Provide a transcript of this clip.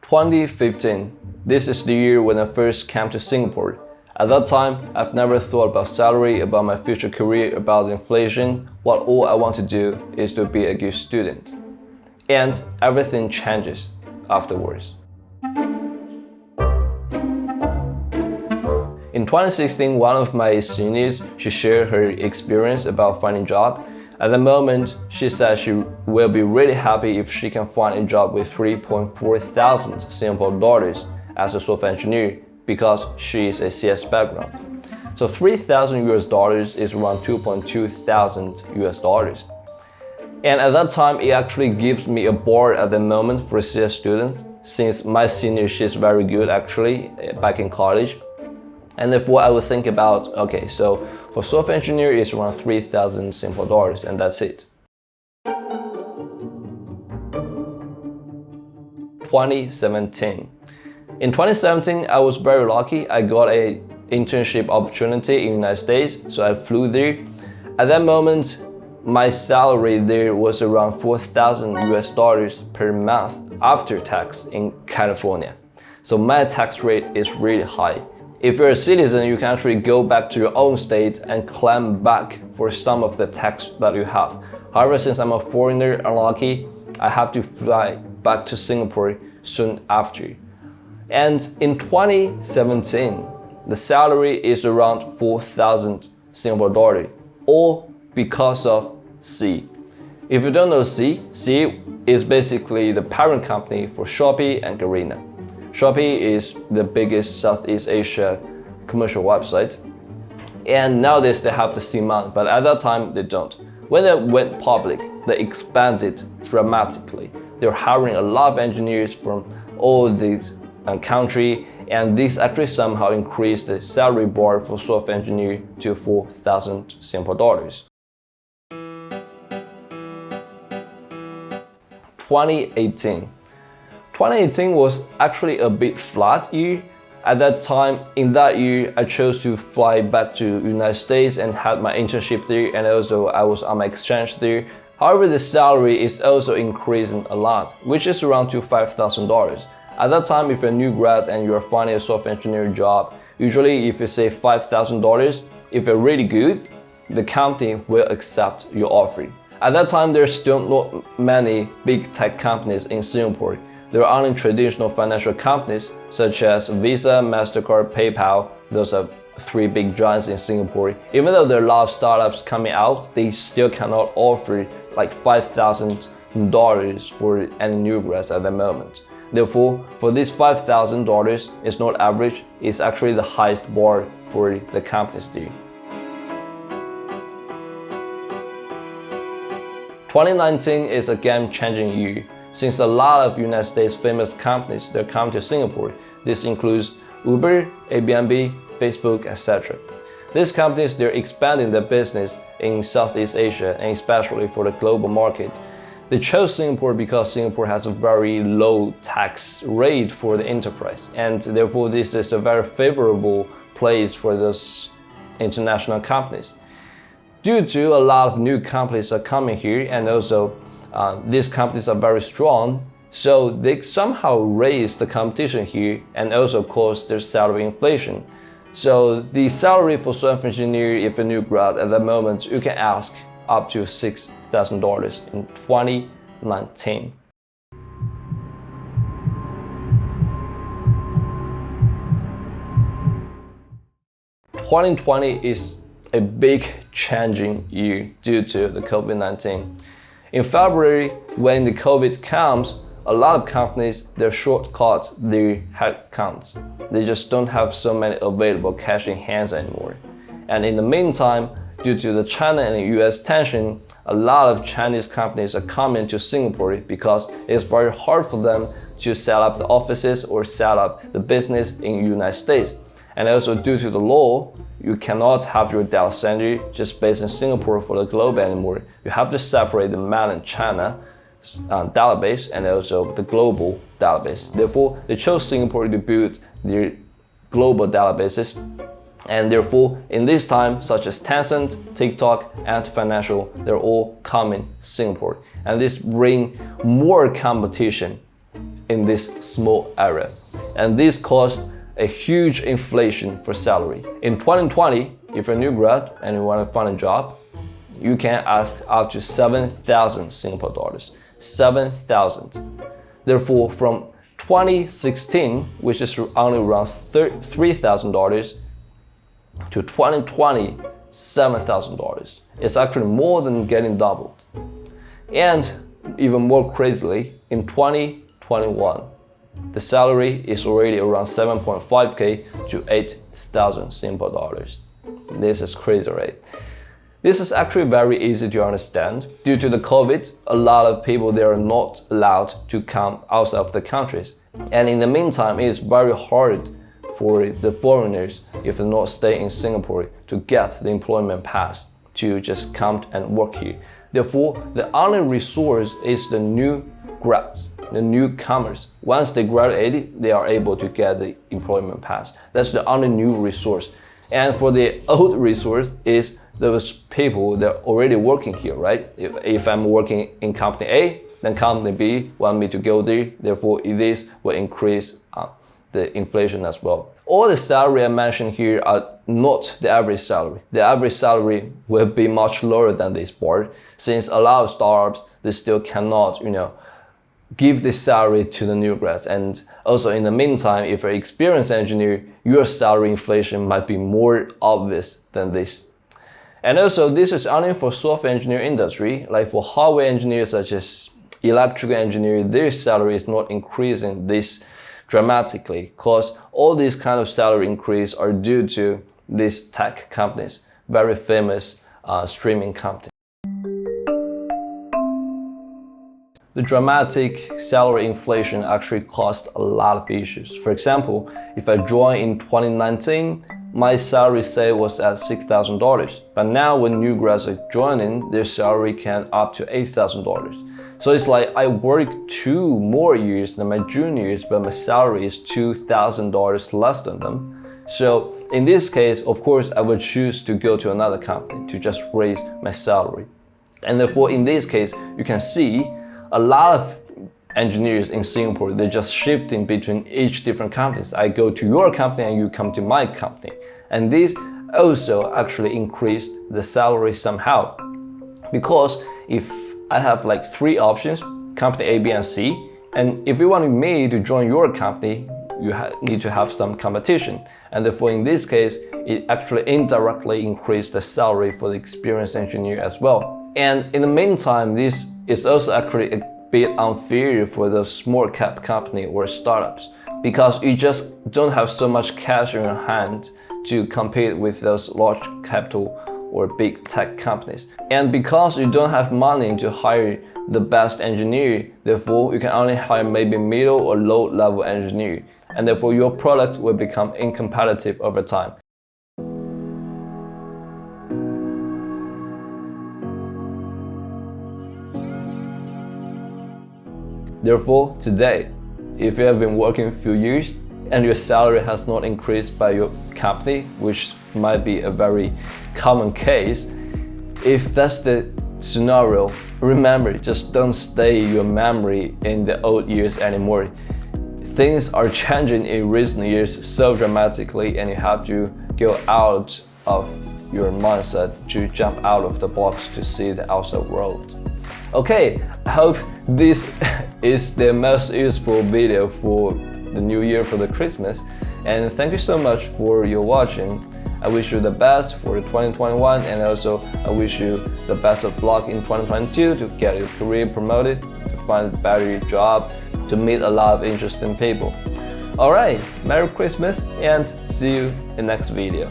2015. This is the year when I first came to Singapore. At that time, I've never thought about salary, about my future career, about inflation. What all I want to do is to be a good student. And everything changes afterwards. In 2016, one of my seniors, she shared her experience about finding a job. At the moment, she said she will be really happy if she can find a job with 3.4 thousand Singapore dollars as a software engineer because she is a CS background. So 3,000 US dollars is around 2.2 thousand US dollars. And at that time, it actually gives me a bar at the moment for a CS student, since my senior, she's very good actually back in college. And therefore I would think about, okay, so for software engineer it's around 3,000 Singapore dollars and that's it. 2017. In 2017, I was very lucky. I got a internship opportunity in the United States, so I flew there. At that moment, my salary there was around 4,000 US dollars per month after tax in California. So my tax rate is really high. If you're a citizen, you can actually go back to your own state and claim back for some of the tax that you have. However, since I'm a foreigner, unlucky, I have to fly back to Singapore soon after. And in 2017, the salary is around 4,000 Singapore dollars, all because of C. If you don't know C is basically the parent company for Shopee and Garena. Shopee is the biggest Southeast Asia commercial website, and nowadays they have the C amount, but at that time they don't. When they went public, they expanded dramatically. They're hiring a lot of engineers from all these countries, and this actually somehow increased the salary bar for software engineer to 4,000 Singapore dollars. 2018. 2018 was actually a bit flat year. At that time, in that year, I chose to fly back to United States and had my internship there, and also I was on my exchange there. However, the salary is also increasing a lot, which is around to $5,000. At that time, if you're a new grad and you're finding a software engineering job, usually if you say $5,000, if you're really good, the company will accept your offer. At that time, there's still not many big tech companies in Singapore. There are only traditional financial companies such as Visa, MasterCard, PayPal. Those are three big giants in Singapore. Even though there are a lot of startups coming out, they still cannot offer like $5,000 for any new grads at the moment. Therefore, for this $5,000, it's not average, it's actually the highest bar for the companies there. 2019 is a game-changing year, since a lot of United States famous companies that come to Singapore. This includes Uber, Airbnb, Facebook, etc. These companies, they're expanding their business in Southeast Asia and especially for the global market. They chose Singapore because Singapore has a very low tax rate for the enterprise, and therefore this is a very favorable place for those international companies. Due to a lot of new companies are coming here, and also these companies are very strong, so they somehow raise the competition here and also cause their salary inflation. So the salary for software engineer, if a new grad at the moment, you can ask up to $6,000 in 2019. 2020 is a big changing year due to the COVID-19. In February, when the COVID comes, a lot of companies, they shortcut their headcounts. They just don't have so many available cash in hands anymore. And in the meantime, due to the China and US tension, a lot of Chinese companies are coming to Singapore because it's very hard for them to set up the offices or set up the business in the United States. And also due to the law, you cannot have your data center just based in Singapore for the globe anymore. You have to separate the mainland China database and also the global database. Therefore, they chose Singapore to build their global databases And therefore, in this time, such as Tencent, TikTok, and Financial, they're all coming Singapore. And this bring more competition in this small area. And this caused a huge inflation for salary. In 2020, if you're a new grad and you want to find a job, you can ask up to 7,000 Singapore dollars. 7,000. Therefore, from 2016, which is only around $3,000, to 2020, $7,000. It's actually more than getting doubled. And even more crazily, in 2021, the salary is already around 7.5k to 8,000 Singapore dollars. This is crazy, right? This is actually very easy to understand. Due to the COVID, a lot of people, they are not allowed to come outside of the countries. And in the meantime, it is very hard for the foreigners, if they not stay in Singapore, to get the employment pass to just come and work here. Therefore, the only resource is the new grads, the newcomers. Once they graduate, they are able to get the employment pass. That's the only new resource. And for the old resource is those people that are already working here, right? If I'm working in company A, then company B want me to go there. Therefore, this will increase the inflation as well. All the salary I mentioned here are not the average salary. The average salary will be much lower than this part, since a lot of startups, they still cannot, give this salary to the new grads. And also in the meantime, if you're an experienced engineer, your salary inflation might be more obvious than this. And also, this is only for software engineer industry. Like for hardware engineers such as electrical engineer, their salary is not increasing this dramatically, because all these kind of salary increase are due to these tech companies, very famous streaming companies. The dramatic salary inflation actually caused a lot of issues. For example, if I joined in 2019, my salary say was at $6,000. But now when new grads are joining, their salary can up to $8,000. So it's like I work 2 more years than my juniors, but my salary is $2,000 less than them. So in this case, of course, I would choose to go to another company to just raise my salary. And therefore, in this case, you can see a lot of engineers in Singapore, they're just shifting between each different companies. I go to your company and you come to my company. And this also actually increased the salary somehow. Because if I have like 3 options, company A, B, and C, and if you want me to join your company, you need to have some competition. And therefore, in this case, it actually indirectly increased the salary for the experienced engineer as well. And in the meantime, this is also actually a bit unfair for the small cap company or startups, because you just don't have so much cash in your hand to compete with those large capital or big tech companies. And because you don't have money to hire the best engineer, therefore you can only hire maybe middle or low level engineer, and therefore your product will become incompetitive over time. Therefore, today, if you have been working a few years and your salary has not increased by your company, which might be a very common case, if that's the scenario, remember, just don't stay your memory in the old years anymore. Things are changing in recent years so dramatically, and you have to go out of your mindset to jump out of the box to see the outside world. Okay, I hope this is the most useful video for the new year, for the Christmas, and thank you so much for your watching. I wish you the best for 2021, and also I wish you the best of luck in 2022 to get your career promoted, to find a better job, to meet a lot of interesting people. Alright, Merry Christmas and see you in the next video.